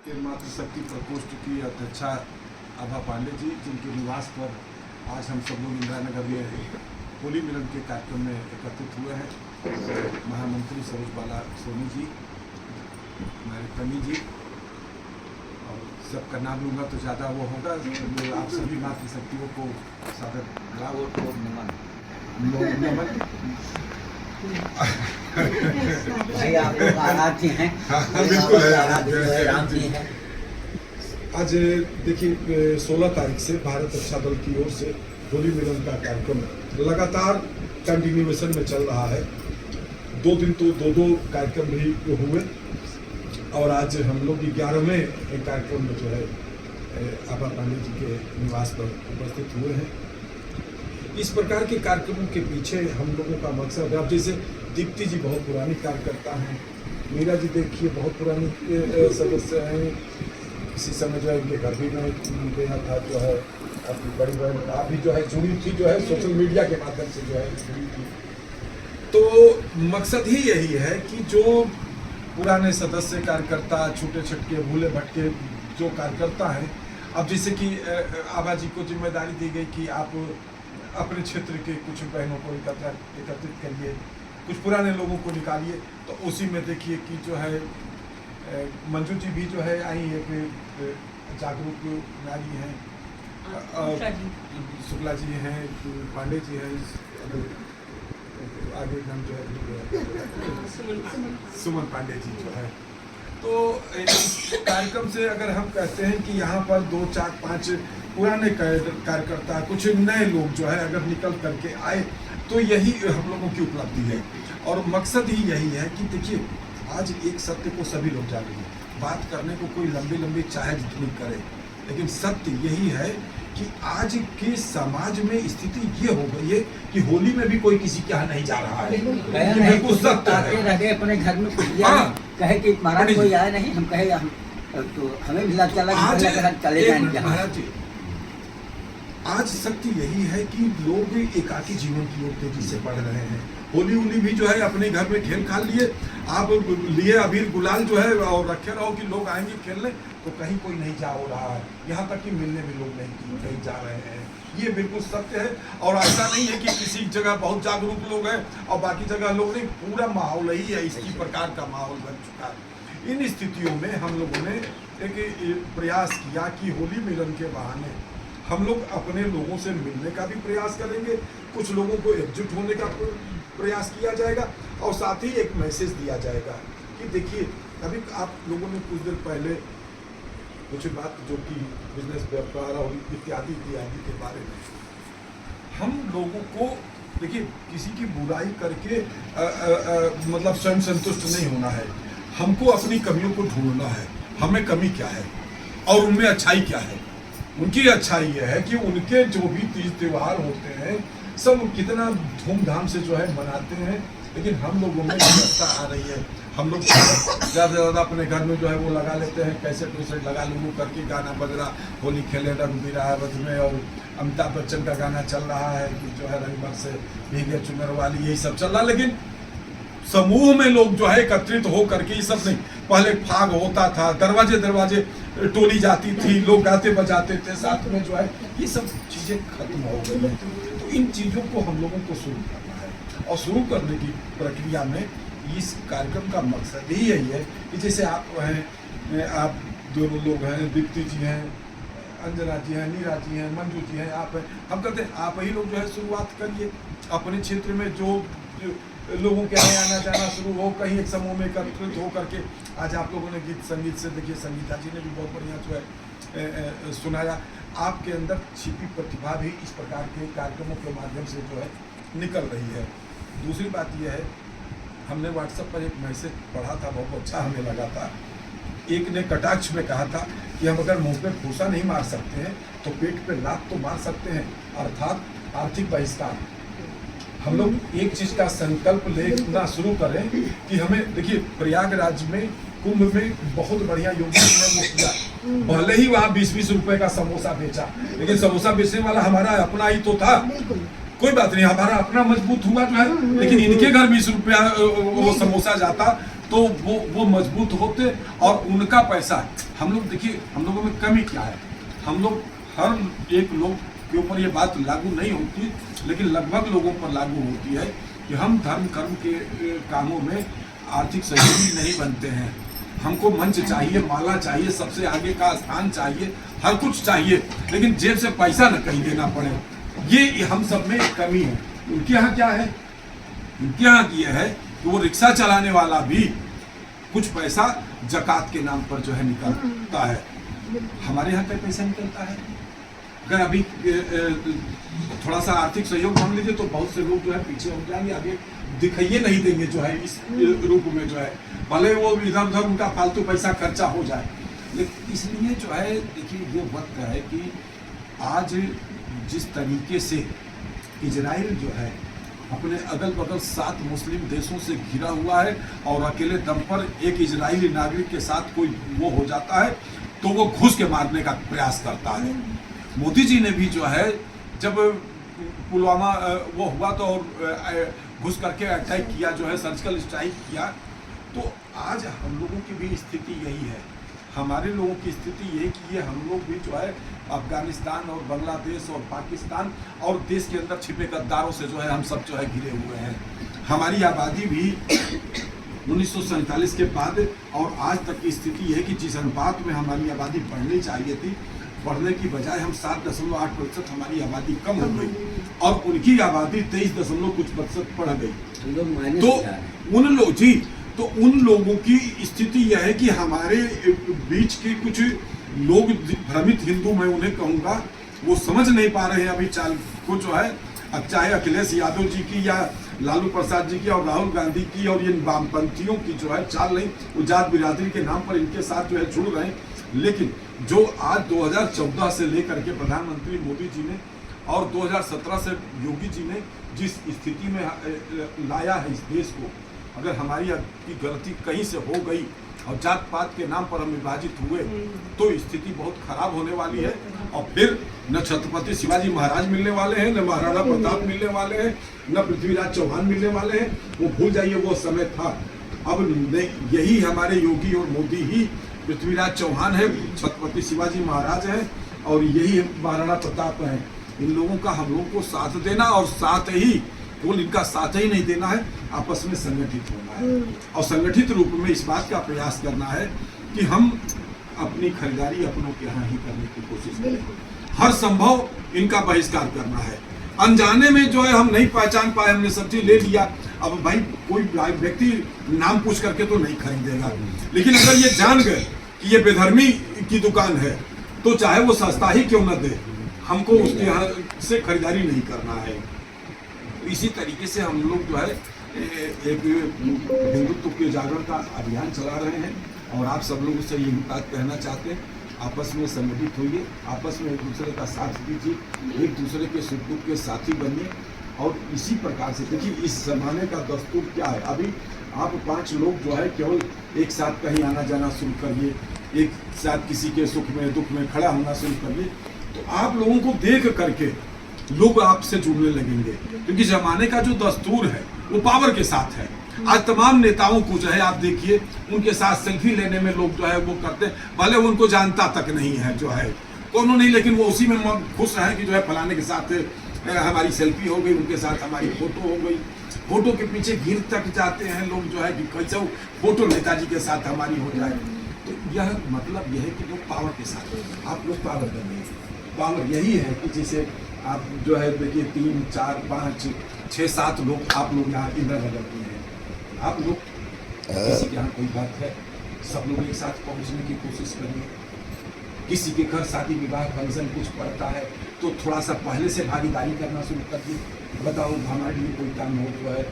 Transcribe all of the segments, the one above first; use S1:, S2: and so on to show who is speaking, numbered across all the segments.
S1: मातृशक्ति प्रकोष्ठ की अध्यक्षा आभा पांडे जी, जिनके निवास पर आज हम सब लोग इंदिरा नगर में होली मिलन के कार्यक्रम में एकत्रित हुए हैं। महामंत्री सरोज बाला सोनी जी, नारिकर्णी जी, और सबका नाम लूँगा तो ज़्यादा वो होगा। आप सभी मातृशक्तियों को सादर नमन।
S2: भाई आप लोग आराध्य हैं।
S1: बिल्कुल
S2: राम जी हैं।
S1: आज देखिए 16 तारीख से भारत रक्षा दल की ओर से होली मिलन का कार्यक्रम लगातार कंटिन्यूएशन में चल रहा है। 2 दिन तो दो कार्यक्रम भी हुए और आज हम लोग 11वें कार्यक्रम में जो है आभा पांडे जी के निवास पर उपस्थित हुए हैं। इस प्रकार के कार्यक्रमों के पीछे हम लोगों का मकसद है। अब जैसे दीप्ति जी बहुत पुरानी कार्यकर्ता हैं, मीरा जी देखिए बहुत पुरानी सदस्य हैं। इसी समय जो है इनके घर भी में गया था, जो है अपनी बड़ी बहन आप भी जो है जुड़ी थी, जो है सोशल मीडिया के माध्यम से जो है जुड़ी थी। तो मकसद ही यही है कि जो पुराने सदस्य कार्यकर्ता, छोटे छटके भूले भटके जो कार्यकर्ता हैं, अब जैसे कि आभा जी को जिम्मेदारी दी गई कि आप अपने क्षेत्र के कुछ बहनों को एकत्रित करिए, कुछ पुराने लोगों को निकालिए। तो उसी में देखिए कि जो है मंजू जी भी जो है आई, एक जागरूक नारी हैं, शुक्ला जी हैं, पांडे जी हैं, आगे नाम जो है सुमन पांडे जी जो है। तो इस कार्यक्रम से अगर हम कहते हैं कि यहाँ पर 2, 4, 5 पुराने कार्यकर्ता, कुछ नए लोग जो है अगर निकल करके आए तो यही हम लोगों की उपलब्धि है। और मकसद ही यही है कि देखिए आज एक सत्य को सभी लोग जानेंगे। बात करने को कोई लंबी चाहे जितनी करे, लेकिन सत्य यही है कि आज के समाज में स्थिति ये हो गई है कि होली में भी कोई किसी के यहाँ नहीं जा रहा है। बिल्कुल सत्य है।
S2: अपने घर में कहे कि महाराज कोई आया नहीं, हम कहे तो हमें भी चला चले जाएंगे।
S1: आज सत्य यही है कि लोग एकाकी जीवन की ओर तेजी से बढ़ रहे हैं। होली भी जो है अपने घर में खेल खाल लिए, आप लिए अबीर गुलाल जो है और रखे रहो कि लोग आएंगे खेलने, तो कहीं कोई नहीं जा हो रहा है। यहाँ तक कि मिलने भी लोग नहीं जा रहे हैं। ये बिल्कुल सत्य है। और ऐसा नहीं है कि किसी जगह बहुत जागरूक लोग हैं और बाकी जगह लोग नहीं। पूरा माहौल ही है, इसी प्रकार का माहौल बन चुका है। इन स्थितियों में हम लोगों ने एक प्रयास किया कि होली मिलन के बहाने हम लोग अपने लोगों से मिलने का भी प्रयास करेंगे, कुछ लोगों को एकजुट होने का प्रयास किया जाएगा और साथ ही एक मैसेज दिया जाएगा कि देखिए अभी आप लोगों ने कुछ देर पहले कुछ बात जो कि बिजनेस व्यापार और इत्यादि के बारे में, हम लोगों को देखिए किसी की बुराई करके मतलब स्वयं संतुष्ट नहीं होना है। हमको अपनी कमियों को ढूंढना है, हमें कमी क्या है और उनमें अच्छाई क्या है। उनकी अच्छाई यह है कि उनके जो भी तीज त्योहार होते हैं सब कितना धूमधाम से जो है मनाते हैं, लेकिन हम लोगों में व्यवस्था आ रही है। हम लोग ज़्यादा से ज़्यादा अपने घर में जो है वो लगा लेते हैं, कैसेट लगा लूँ करके गाना बज रहा, होली खेले रघुबीरा रथ में, और अमिताभ बच्चन का गाना चल रहा है कि जो है रंगभर से भीगे चुनर वाली, यही सब चल रहा। लेकिन समूह में लोग जो है एकत्रित हो करके ये सब नहीं। पहले फाग होता था, दरवाजे टोली जाती थी, लोग गाते बजाते थे साथ में जो है, ये सब चीज़ें खत्म हो गई हैं। तो इन चीज़ों को हम लोगों को शुरू करना है और शुरू करने की प्रक्रिया में इस कार्यक्रम का मकसद ही यही है कि जैसे आप हैं, आप दोनों लोग हैं, दीप्ति जी हैं, अंजना जी हैं, नीरा जी हैं, मंजू जी हैं, आप हैं, हम कहते हैं आप ही लोग जो है शुरुआत करिए अपने क्षेत्र में। जो लोगों के यहाँ आना जाना शुरू हो, कहीं एक समूह में एकत्रित हो करके। आज आप लोगों ने गीत संगीत से देखिए, संगीता जी ने भी बहुत बढ़िया जो है सुनाया। आपके अंदर छिपी प्रतिभा भी इस प्रकार के कार्यक्रमों के माध्यम से जो है निकल रही है। दूसरी बात यह है, हमने व्हाट्सएप पर एक मैसेज पढ़ा था, बहुत अच्छा हमें लगा था। एक ने कटाक्ष में कहा था कि हम अगर मुँह पे फूसा नहीं मार सकते हैं तो पेट पे लात तो मार सकते हैं, अर्थात आर्थिक बहिष्कार। हम लोग एक चीज का संकल्प लेना शुरू करें कि हमें देखिए प्रयागराज में कुंभ में बहुत बढ़िया योगदान वो किया। भले ही वहाँ 20-20 रुपए का समोसा बेचा, लेकिन समोसा बेचने वाला हमारा अपना ही तो था। कोई बात नहीं, हमारा अपना मजबूत हुआ जो है, लेकिन इनके घर 20 रुपया वो समोसा जाता तो वो मजबूत होते। और उनका पैसा हम लोग देखिए, हम लोगों में कमी क्या है, हम लोग हर एक लोग के ऊपर ये बात लागू नहीं होती, लेकिन लगभग लोगों पर लागू होती है कि हम धर्म कर्म के कामों में आर्थिक सहयोगी नहीं बनते हैं। हमको मंच चाहिए, माला चाहिए, सबसे आगे का स्थान चाहिए, हर कुछ चाहिए, लेकिन जेब से पैसा न कहीं देना पड़े। ये हम सब में एक कमी है। उनके यहाँ क्या है, उनके यहाँ ये है कि वो रिक्शा चलाने वाला भी कुछ पैसा जकात के नाम पर जो है निकलता है। हमारे यहाँ का पैसा निकलता है। अगर अभी थोड़ा सा आर्थिक सहयोग मांग लीजिए तो बहुत से लोग जो है पीछे हो जाएंगे, आगे दिखाइए नहीं देंगे जो है इस रूप में जो है, भले वो इधर उधर उनका फालतू पैसा खर्चा हो जाए। लेकिन इसलिए जो है देखिए, ये वक्त है कि आज जिस तरीके से इजराइल जो है अपने अगल बगल 7 मुस्लिम देशों से घिरा हुआ है और अकेले दम पर एक इजरायली नागरिक के साथ कोई वो हो जाता है तो वो घुस के मारने का प्रयास करता है। मोदी जी ने भी जो है जब पुलवामा वो हुआ तो और घुस करके अटैक किया, जो है सर्जिकल स्ट्राइक किया, तो आज हम लोगों की भी स्थिति यही है। हमारे लोगों की स्थिति ये कि ये हम लोग भी जो है अफगानिस्तान और बांग्लादेश और पाकिस्तान और देश के अंदर छिपे गद्दारों से जो है हम सब जो है घिरे हुए हैं। हमारी आबादी भी 1947 के बाद और आज तक की स्थिति ये है कि जिस अनुपात में हमारी आबादी बढ़नी चाहिए थी, बढ़ने की बजाय हम 7.8% हमारी आबादी कम हो गई और उनकी आबादी 23% बढ़ गई। तो उन लोग जी, तो उन लोगों की स्थिति यह है कि हमारे बीच के कुछ लोग भ्रमित हिंदू, मैं उन्हें कहूँगा, वो समझ नहीं पा रहे हैं अभी चाल को जो है, अब चाहे अखिलेश यादव जी की या लालू प्रसाद जी की और राहुल गांधी की और ये वामपंथियों की जो है चाल नहीं, वो जात बिरादरी के नाम पर इनके साथ जो है जुड़ रहे हैं। लेकिन जो आज 2014 से लेकर के प्रधानमंत्री मोदी जी ने और 2017 से योगी जी ने जिस स्थिति में लाया है इस देश को, अगर हमारी की गलती कहीं से हो गई और जात पात के नाम पर हम विभाजित हुए तो स्थिति बहुत खराब होने वाली है। और फिर न छत्रपति शिवाजी महाराज मिलने वाले हैं, न महाराणा प्रताप मिलने वाले हैं, न पृथ्वीराज चौहान मिलने वाले हैं। वो भूल जाइए, वो समय था। अब यही हमारे योगी और मोदी ही पृथ्वीराज चौहान है, छत्रपति शिवाजी महाराज हैं और यही महाराणा प्रताप हैं। इन लोगों का हम लोग को साथ देना और साथ ही केवल इनका साथ ही नहीं देना है, आपस में संगठित होना है और संगठित रूप में इस बात का प्रयास करना है कि हम अपनी खरीदारी अपनों के यहाँ ही करने की कोशिश करें। हर संभव इनका बहिष्कार करना है। अनजाने में जो है हम नहीं पहचान पाए, हमने सब्जी ले लिया, अब भाई कोई व्यक्ति नाम पूछ करके तो नहीं खरीदेगा, लेकिन अगर ये जान गए कि ये बेधर्मी की दुकान है तो चाहे वो सस्ता ही क्यों न दे, हमको उसके यहाँ से खरीदारी नहीं करना है। इसी तरीके से हम लोग जो है एक हिंदुत्व के जागरण का अभियान चला रहे हैं और आप सब लोगों से यही बात कहना चाहते हैं, आपस में संगठित होइए, आपस में एक दूसरे का साथ दीजिए, एक दूसरे के सुख दुख के साथी बनिए। और इसी प्रकार से देखिए, इस जमाने का दस्तूर क्या है, अभी आप 5 लोग जो है केवल एक साथ कहीं आना जाना शुरू करिए, एक साथ किसी के सुख में दुख में खड़ा होना शुरू करिए, तो आप लोगों को देख करके लोग आपसे जुड़ने लगेंगे। क्योंकि जमाने का जो दस्तूर है वो पावर के साथ है। आज तमाम नेताओं को जो है आप देखिए, उनके साथ सेल्फी लेने में लोग जो है वो करते हैं, भले वो उनको जानता तक नहीं है जो है कोनो नहीं, लेकिन वो उसी में खुश रहे कि जो है फलाने के साथ हमारी सेल्फी हो गई, उनके साथ हमारी फोटो हो गई। फोटो के पीछे गिर तक जाते हैं लोग जो है कि कैसे फोटो नेताजी के साथ हमारी हो जाए। तो यह मतलब यह है कि लोग पावर के साथ, आप लोग पावर कर रहे हैं। पावर यही है कि जैसे आप जो है देखिए 3, 4, 5, 6, 7 लोग आप लोग यहाँ इंदिरा नगर में हैं, आप लोग किसी के यहाँ कोई बात है, सब लोग एक साथ पहुँचने की कोशिश करिए। किसी के घर शादी विवाह फंक्शन कुछ पड़ता है तो थोड़ा सा पहले से भागीदारी करना शुरू कर दी। बताओ हमारे लिए कोई काम हो तो है,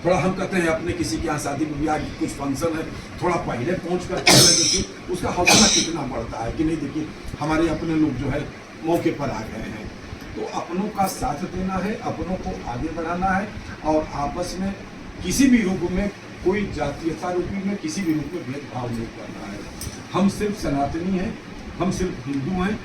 S1: थोड़ा हम कहते हैं अपने किसी के यहाँ शादी विवाह की कुछ फंक्शन है, थोड़ा पहले पहुँच कर देखिए उसका हौसला कितना बढ़ता है कि नहीं, देखिए हमारे अपने लोग जो है मौके पर आ गए हैं। तो अपनों का साथ देना है, अपनों को आगे बढ़ाना है और आपस में किसी भी रूप में कोई जातीयता रूपी में किसी भी रूप में भेदभाव नहीं करना है। हम सिर्फ सनातनी हैं, हम सिर्फ हिंदू हैं,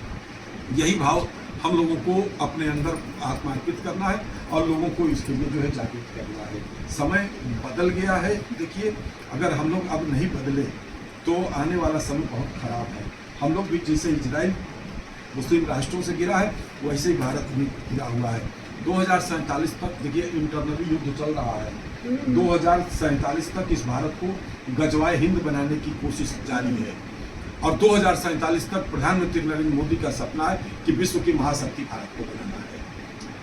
S1: यही भाव हम लोगों को अपने अंदर आत्मार्पित करना है और लोगों को इसके लिए जो है जागृत करना है। समय बदल गया है। देखिए, अगर हम लोग अब नहीं बदले तो आने वाला समय बहुत खराब है। हम लोग भी जैसे इजराइल मुस्लिम राष्ट्रों से गिरा है, वैसे ही भारत भी गिरा हुआ है। 2047 तक देखिए इंटरनली युद्ध चल रहा है। 2047 तक इस भारत को गजवाए हिंद बनाने की कोशिश जारी है और 2047 तक प्रधानमंत्री नरेंद्र मोदी का सपना है कि विश्व की महाशक्ति भारत को बनाना है।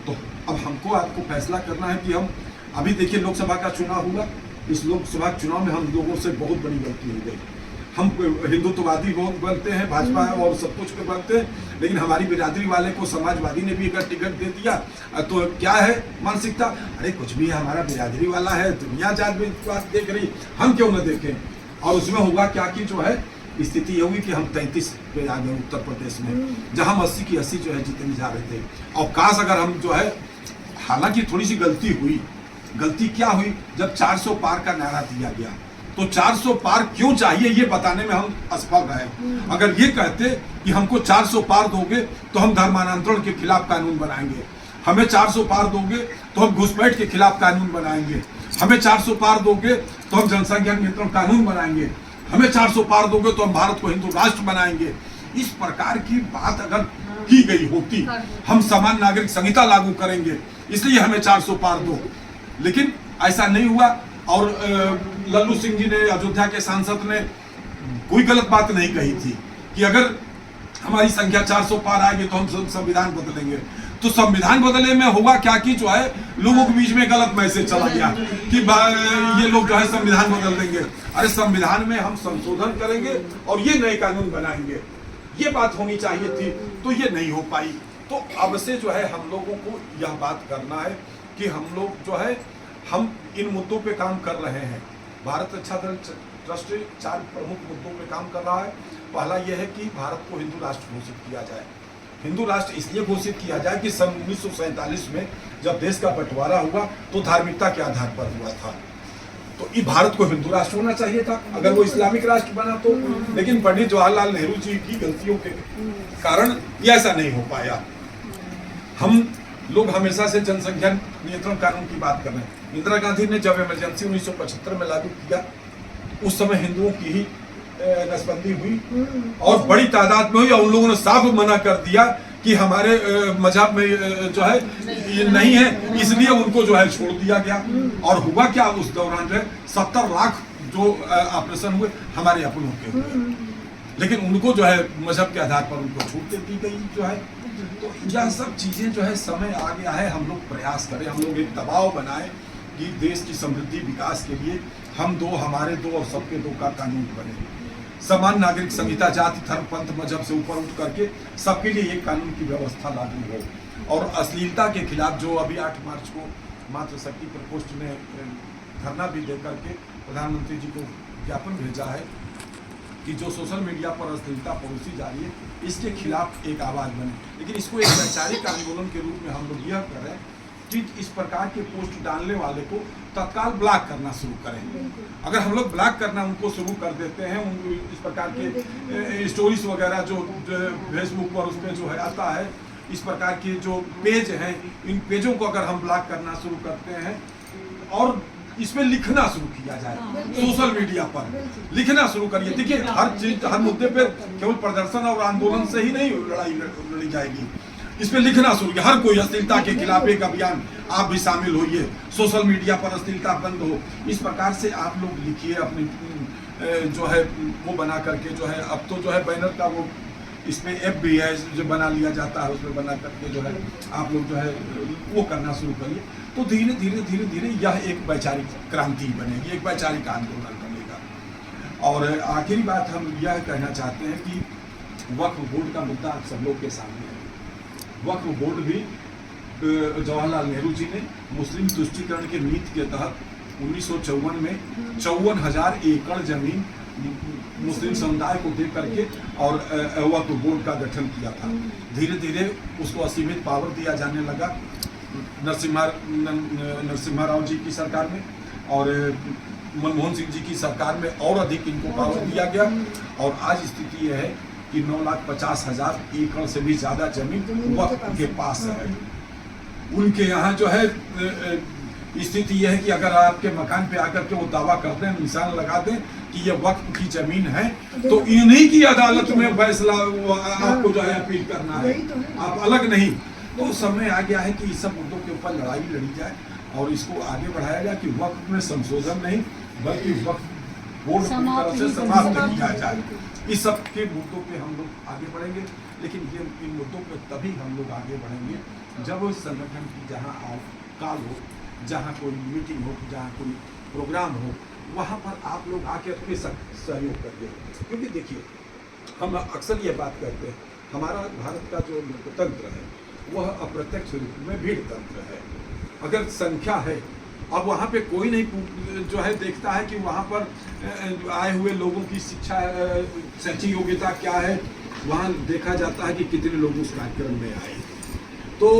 S1: तो अब हमको आपको फैसला करना है कि हम अभी देखिए लोकसभा का चुनाव हुआ, इस लोकसभा चुनाव में हम लोगों से बहुत बड़ी गलती हो गई। हम हिंदुत्ववादी लोग बनते हैं, भाजपा और सब कुछ पे बनते हैं, लेकिन हमारी बिरादरी वाले को समाजवादी ने भी अगर टिकट दे दिया तो क्या है मानसिकता, अरे कुछ भी है, हमारा बिरादरी वाला है, दुनिया जात देख रही, हम क्यों न देखें। और उसमें हुआ क्या कि जो है स्थिति ये हुई कि हम 33 पे आ गए उत्तर प्रदेश में, जहां हम 80 की 80 जो है जीतने जा रहे थे। और काश अगर हम जो है, हालांकि थोड़ी सी गलती हुई। गलती क्या हुई, जब 400 पार का नारा दिया गया तो 400 पार क्यों चाहिए ये बताने में हम असफल रहे। अगर ये कहते कि हमको 400 पार दोगे तो हम धर्मांतरण के खिलाफ कानून बनाएंगे, हमें 400 पार दोगे तो हम घुसपैठ के खिलाफ कानून बनाएंगे, हमें 400 पार दोगे तो हम जनसंख्या नियंत्रण कानून बनाएंगे, हमें 400 पार दोगे तो हम भारत को हिंदू राष्ट्र बनाएंगे, इस प्रकार की बात अगर की गई होती, हम समान नागरिक संहिता लागू करेंगे, इसलिए हमें 400 पार दो। लेकिन ऐसा नहीं हुआ। और लल्लू सिंह जी ने, अयोध्या के सांसद ने कोई गलत बात नहीं कही थी कि अगर हमारी संख्या 400 पार आएगी तो हम संविधान बदलेंगे। तो संविधान बदलने में होगा क्या कि जो है लोगों के बीच में गलत मैसेज चला गया कि ये लोग जो है संविधान बदल देंगे। अरे संविधान में हम संशोधन करेंगे और ये नए कानून बनाएंगे, ये बात होनी चाहिए थी, तो ये नहीं हो पाई। तो अब से जो है हम लोगों को यह बात करना है कि हम लोग जो है हम इन मुद्दों पे काम कर रहे हैं। भारत रक्षा दल ट्रस्ट 4 प्रमुख मुद्दों पे काम कर रहा है। पहला यह है कि भारत को हिंदू राष्ट्र घोषित किया जाए। हिंदू राष्ट्र इसलिए घोषित किया जाए कि सन 1947 में जब देश का बंटवारा हुआ तो धार्मिकता के आधार पर हुआ था, तो ये भारत को हिंदू राष्ट्र होना चाहिए था अगर वो इस्लामिक राष्ट्र बना तो। लेकिन पंडित जवाहरलाल नेहरू जी की गलतियों के कारण ये ऐसा नहीं हो पाया। हम लोग हमेशा से जनसंख्या नियंत्रण कानून की बात कर रहे हैं। इंदिरा गांधी ने जब इमरजेंसी 1975 में लागू किया, उस समय हिंदुओं की ही नसबंदी हुई और बड़ी तादाद में हुई और उन लोगों ने साफ मना कर दिया कि हमारे मजहब में जो है ये नहीं है, इसलिए उनको जो है छोड़ दिया गया। और हुआ क्या, उस दौरान जो है 70 लाख जो ऑपरेशन हुए हमारे अपनों के हुए, लेकिन उनको जो है मजहब के आधार पर उनको छूट दे दी गई जो है। तो यह सब चीजें जो है समय आ गया है, हम लोग प्रयास करें, हम लोग एक दबाव बनाएं कि देश की समृद्धि विकास के लिए हम दो, हमारे दो और सबके दो का कानून बने। समान नागरिक संहिता जाति धर्म पंथ मजहब से ऊपर उठ करके सबके लिए एक कानून की व्यवस्था लागू हो। और अश्लीलता के खिलाफ जो अभी 8 मार्च को मातृशक्ति प्रकोष्ठ ने धरना भी दे करके प्रधानमंत्री जी को ज्ञापन भेजा है कि जो सोशल मीडिया पर अश्लीलता परोसी जा रही है, इसके खिलाफ एक आवाज़ बने। लेकिन इसको एक वैचारिक आंदोलन के रूप में हम लोग यह कर रहे हैं कि इस प्रकार के पोस्ट डालने वाले को तत्काल ब्लॉक करना शुरू करें। अगर हम लोग ब्लॉक करना उनको शुरू कर देते हैं, इस प्रकार के स्टोरीज वगैरह जो फेसबुक पर उसमें जो है आता है, इस प्रकार के जो पेज हैं, इन पेजों को अगर हम ब्लॉक करना शुरू करते हैं और इसमें लिखना शुरू किया जाए, सोशल मीडिया पर लिखना शुरू करिए। देखिए, हर चीज हर मुद्दे पे केवल प्रदर्शन और आंदोलन से ही नहीं लड़ाई लड़ी जाएगी, इसमें लिखना शुरू किया। हर कोई अश्लीलता के खिलाफ एक अभियान, आप भी शामिल होइए, सोशल मीडिया पर अश्लीलता बंद हो, इस प्रकार से आप लोग लिखिए। अपनी जो है वो बना करके जो है, अब तो जो है बैनर का वो इसमें ऐप भी है जो बना लिया जाता है, उसमें बना करके जो है आप लोग जो है वो करना शुरू करिए। तो धीरे धीरे धीरे धीरे यह एक वैचारिक क्रांति बनेगी, एक वैचारिक आंदोलन बनेगा। और आखिरी बात हम यह कहना चाहते हैं कि वक्फ बोर्ड का मुद्दा सब लोग के सामने है। वक्फ बोर्ड भी जवाहरलाल नेहरू जी ने मुस्लिम तुष्टीकरण के नीति के तहत 1954 में 54,000 एकड़ जमीन मुस्लिम समुदाय को दे करके और वक्फ बोर्ड का गठन किया था। धीरे धीरे उसको असीमित पावर दिया जाने लगा नरसिम्हा राव जी की सरकार में, और मनमोहन सिंह जी की सरकार में और अधिक इनको पावर दिया गया। और आज स्थिति यह है कि 9,50,000 एकड़ से भी ज़्यादा जमीन वक्फ के पास है। उनके यहाँ जो है स्थिति यह है कि अगर आपके मकान पे आकर के वो दावा कर दें, निशान लगा दें कि ये वक्फ की जमीन है, तो इन्हीं की अदालत में फैसला आपको जो है अपील करना है, आप अलग नहीं। तो समय आ गया है कि इस सब मुद्दों के ऊपर लड़ाई लड़ी जाए और इसको आगे बढ़ाया जाए कि वक्फ में संशोधन नहीं बल्कि वक्फ बोर्ड की तरफ से समाप्त किया जाए। इस सब के मुद्दों पे हम लोग आगे बढ़ेंगे, लेकिन ये इन मुद्दों पे तभी हम लोग आगे बढ़ेंगे जब संगठन की जहाँ काल हो, जहाँ कोई मीटिंग हो, जहाँ कोई प्रोग्राम हो, वहाँ पर आप लोग आके अपने सहयोग करिए। क्योंकि देखिए, हम अक्सर ये बात करते हैं, हमारा भारत का जो लोकतंत्र है वह अप्रत्यक्ष रूप में भीड़ तंत्र है। अगर संख्या है, अब वहाँ पे कोई नहीं जो है देखता है कि वहाँ पर आए हुए लोगों की शिक्षा शैक्षिक योग्यता क्या है, वहाँ देखा जाता है कि कितने लोग उस कार्यक्रम में आए। तो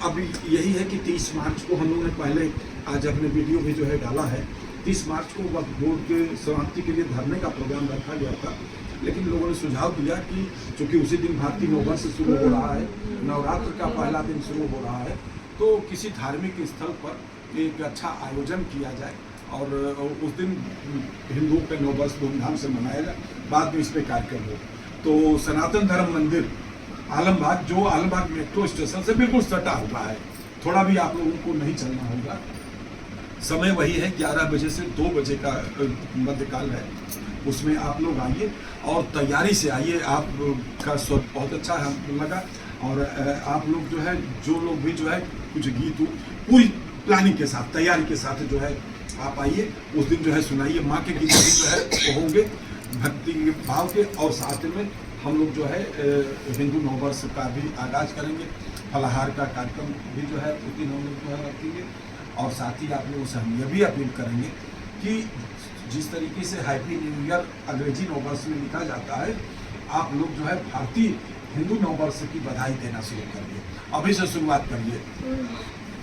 S1: अभी यही है कि 30 मार्च को हम लोगों ने पहले आज अपने वीडियो भी जो है डाला है, 30 मार्च को वक्फ बोर्ड के समाप्ति के लिए धरने का प्रोग्राम रखा गया था, लेकिन लोगों ने सुझाव दिया कि चूँकि उसी दिन भारतीय नववर्ष शुरू हो रहा है, नवरात्र का पहला दिन शुरू हो रहा है, तो किसी धार्मिक स्थल पर एक अच्छा आयोजन किया जाए और उस दिन हिंदुओं का नववर्ष धूमधाम से मनाया जाए, बाद में इस पर कार्यक्रम हो। तो सनातन धर्म मंदिर आलमबाग, जो आलमबाग मेट्रो स्टेशन से बिल्कुल सटा हुआ है, थोड़ा भी आप लोगों को नहीं चलना होगा। समय वही है 11 बजे से 2 बजे का मध्यकाल है, उसमें आप लोग आइए और तैयारी से आइए। आपका स्वर बहुत अच्छा लगा और आप लोग जो है, जो लोग भी जो है कुछ गीत पूरी प्लानिंग के साथ, तैयारी के साथ जो है आप आइए, उस दिन जो है सुनाइए। माँ के गीत भी जो है वो होंगे भक्ति भाव के, और साथ में हम लोग जो है हिंदू नववर्ष का भी आगाज करेंगे, फलाहार का कार्यक्रम भी जो है उस दिन हम लोग जो है रखेंगे। और साथ ही आप लोगों से हम ये भी अपील करेंगे कि जिस तरीके से हैप्पी न्यू ईयर अंग्रेजी नववर्ष में लिखा जाता है, आप लोग जो है भारतीय हिंदू नववर्ष की बधाई देना शुरू करिए, अभी से शुरुआत करिए।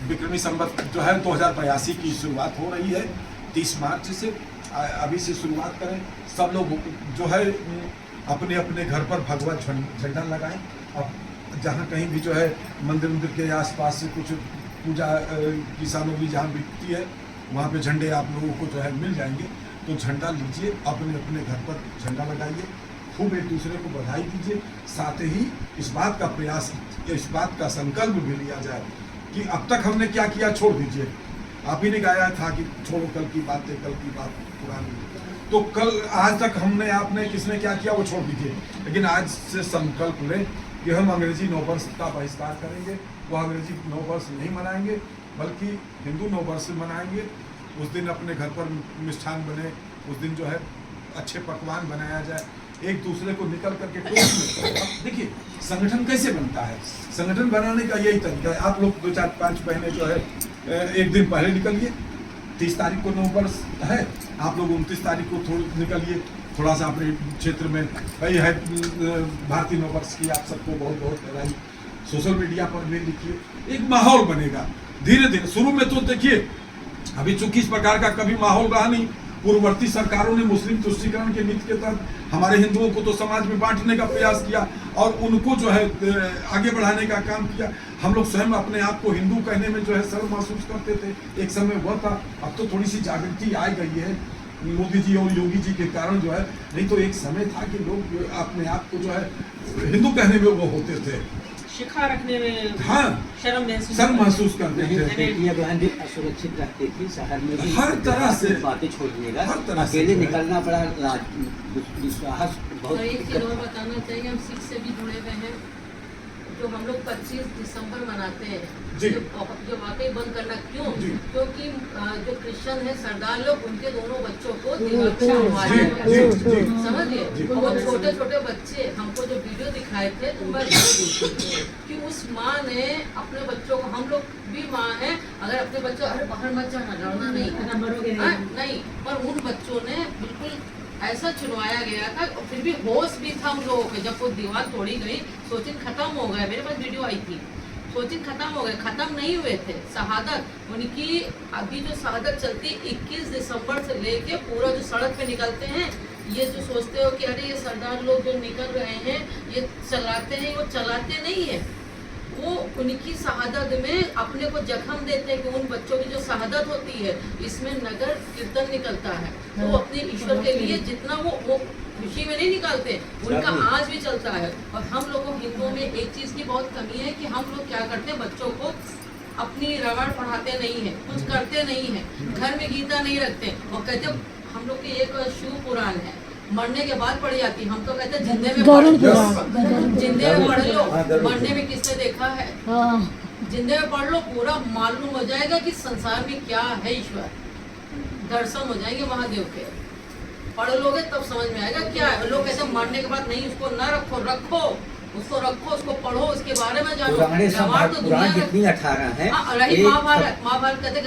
S1: विक्रमी संवत जो है 2082 की शुरुआत हो रही है 30 मार्च से, अभी से शुरुआत करें। सब लोग जो है अपने अपने घर पर भगवा झंडा लगाएं। अब जहाँ कहीं भी जो है मंदिर के आसपास से कुछ पूजा की सामग्री जहाँ बिकती है, वहाँ पे झंडे आप लोगों को जो है मिल जाएंगे, तो झंडा लीजिए, अपने अपने घर पर झंडा लगाइए, खूब एक दूसरे को बधाई दीजिए। साथ ही इस बात का प्रयास, इस बात का संकल्प भी लिया जाए कि अब तक हमने क्या किया छोड़ दीजिए। आप ही ने गाया था कि छोड़ो कल की बातें, कल की बात पुरानी, तो कल आज तक हमने आपने किसने क्या किया वो छोड़ दीजिए, लेकिन आज से संकल्प लें कि हम अंग्रेजी नववर्ष का बहिष्कार करेंगे। वो अंग्रेजी नववर्ष नहीं मनाएंगे बल्कि हिंदू नववर्ष मनाएंगे। उस दिन अपने घर पर मिष्ठान बने, उस दिन जो है अच्छे पकवान बनाया जाए, एक दूसरे को निकल करके देखिए संगठन कैसे बनता है। संगठन बनाने का यही तरीका है, आप लोग 2, 4, 5 महीने जो है एक दिन पहले निकलिए। 30 तारीख को नववर्ष है, आप लोग 29 तारीख को निकलिए, थोड़ा सा अपने क्षेत्र में भाई है भारतीय नववर्ष की आप सबको बहुत बहुत बधाई। सोशल मीडिया पर भी लिखिए, एक माहौल बनेगा धीरे धीरे। शुरू में तो देखिए अभी चूंकि इस प्रकार का कभी माहौल रहा नहीं, पूर्ववर्ती सरकारों ने मुस्लिम तुष्टीकरण के नीति के तहत हमारे हिंदुओं को तो समाज में बांटने का प्रयास किया और उनको जो है आगे बढ़ाने का काम किया। हम लोग स्वयं अपने आप को हिंदू कहने में जो है शर्म महसूस करते थे, एक समय वह था। अब तो थोड़ी सी जागृति आ गई है मोदी जी और योगी जी के कारण जो है, नहीं तो एक समय था कि लोग अपने आप को जो है हिंदू कहने में वो होते थे,
S3: शिखा रखने में
S1: हाँ
S3: शर्म
S1: महसूस करते थे।
S2: ये बहन भी असुरक्षित रखती थी, शहर में भी
S1: हर तरह से
S2: बातें छोड़ दिएगा,
S1: हर तरह से
S2: अकेले निकलना पड़ा, विश्वास बहुत।
S3: और एक चीज और बताना चाहिए, हम सिख से भी जुड़े हुए हैं। जो हम लोग 25 दिसंबर मनाते हैं, जो वाकई बंद करना क्यों, क्योंकि जो क्रिश्चियन है सरदार लोग उनके दोनों बच्चों को समझिए, वो छोटे छोटे बच्चे हमको जो वीडियो दिखाए थे तो मैं कि उस माँ ने अपने बच्चों को, हम लोग भी माँ है, अगर अपने बच्चों अरे बाहर मत जाना, डरना नहीं, पर उन बच्चों ने बिल्कुल ऐसा चुनवाया गया था और फिर भी होश भी था उन लोगों के। जब वो दीवार तोड़ी गई, सोचिन खत्म हो गया, मेरे पास वीडियो आई थी, सोचिन खत्म हो गए, खत्म नहीं हुए थे। शहादत उनकी अभी जो शहादत चलती 21 दिसंबर से लेके पूरा जो सड़क पे निकलते हैं ये जो सोचते हो कि अरे ये सरदार लोग जो निकल रहे हैं ये चलाते हैं, वो चलाते नहीं है, वो उनकी शहादत में अपने को जख्म देते हैं कि उन बच्चों की जो शहादत होती है इसमें नगर कीर्तन निकलता है, तो वो अपने ईश्वर के लिए जितना वो खुशी में नहीं निकालते, उनका आज भी चलता है। और हम लोगों हिंदुओं में एक चीज़ की बहुत कमी है कि हम लोग क्या करते हैं, बच्चों को अपनी रामायण पढ़ाते नहीं है, कुछ करते नहीं है, घर में गीता नहीं रखते और कहते हम लोग की एक शिव पुराण है, मरने के बाद पढ़ जाती, हम तो कहते हैं जिंदे में पढ़ लो, जिंदे में पढ़ लो, मरने में किसने देखा है, जिंदे में पढ़ लो, पूरा मालूम हो जाएगा कि संसार में क्या है ईश्वर, दर्शन हो जाएंगे महादेव के, पढ़ लोगे तब समझ में आएगा क्या है। लोग कहते हैं मरने के बाद नहीं, उसको न रखो, रखो उसको, रखो उसको, पढ़ो उसके बारे में जानो।
S2: पुराण जितनी 18 है,
S3: रही महाभारत, महाभारत कहते